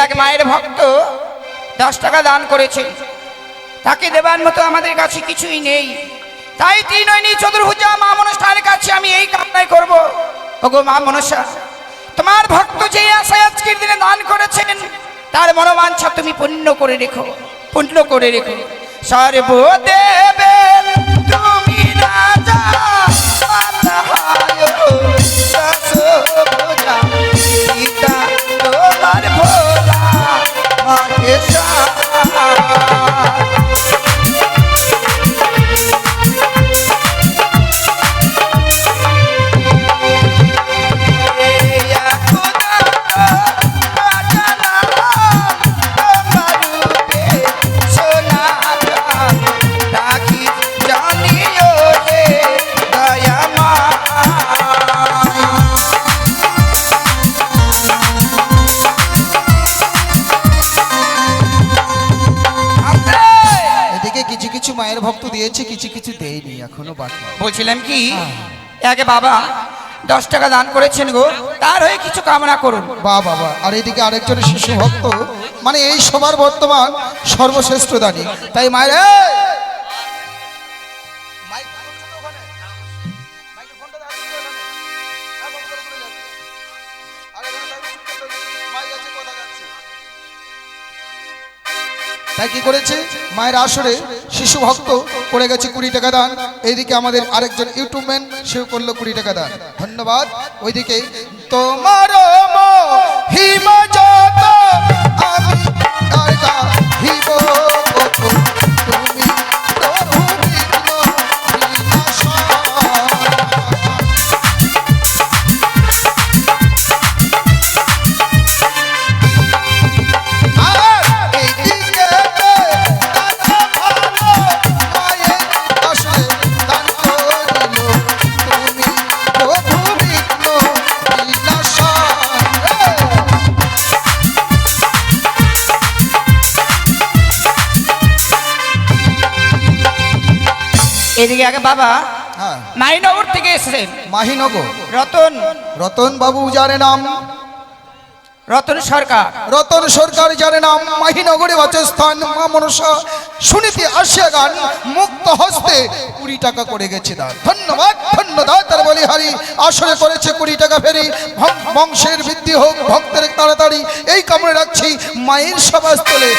এক মায়ের ভক্ত 10 টাকা দান করেছে, তাকে দেবার মতো আমাদের কাছে কিছুই নেই। তাই ত্রিনয়নী চতুর্ভুজা মা মনসার কাছে আমি এই কামনাই করব, ওগো মা মনসা, তোমার ভক্ত যে আশায় আজকের দিনে দান করেছেন তার মনোবাঞ্ছা তুমি পূর্ণ করে রেখো, পূর্ণ করে রেখো। সর্বদেবের তুমি রাজা, তোমার ভোলা মাকে মায়ের ভক্ত দিয়েছে, কিছু কিছু দেয়নি, এখনো বাকি। বলছিলাম কি, আগে বাবা 10 টাকা দান করেছেন গো, তার হয়ে কিছু কামনা করুন। বাবা, আর এদিকে আরেকজন শিশু ভক্ত, মানে এই সবার বর্তমান সর্বশ্রেষ্ঠ দানি। তাই মায়ের তাই কি করেছে, মায়ের আসরে শিশু ভক্ত করে গেছে 20 টাকা দান। এইদিকে আমাদের আরেকজন ইউটিউব ম্যান, সেও করলো 20 টাকা দান, ধন্যবাদ। ওইদিকে তোমার মহিমা যত আমি আর গাহিব কত, তুমি প্রভু বিঘ্ন বিনাশা। এদিকে আগে বাবা মাহিনগর থেকে এসেছেন। মাহিনগর রতন বাবু যারে নাম, রতন সরকার, রতন সরকার যারে নাম, মাহিনগরে বাচস্থান, মা মনসা শুনিতে আসিয়া গান, মুক্ত হস্তে 20 টাকা করে গেছে দান। ধন্যবাদ, ধন্যবাদ। তার বলিহারি আসলে করেছে 20 টাকা ফেরি। বংশের বৃদ্ধি হোক ভক্তের তাড়াতাড়ি, এই কামড়ে রাখছি মায়ের সভাস্থলে।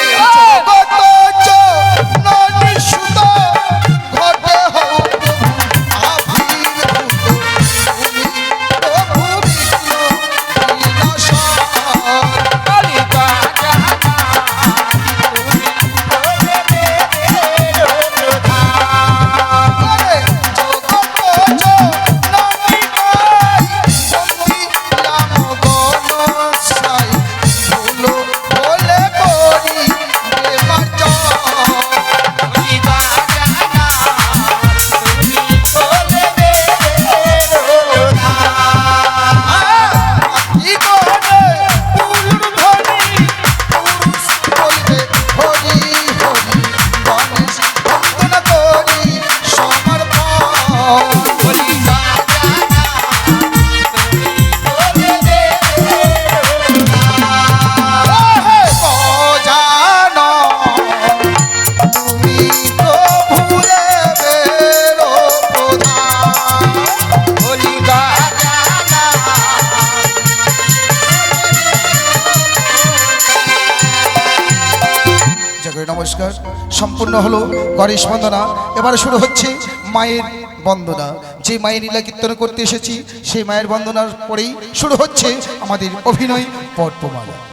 নমস্কার, সম্পূর্ণ হলো গণেশ বন্দনা। এবারে শুরু হচ্ছে মায়ের বন্দনা। যে মায়ের লীলা কীর্তন করতে এসেছি সেই মায়ের বন্দনার পরেই শুরু হচ্ছে আমাদের অভিনয় পর্বমালা।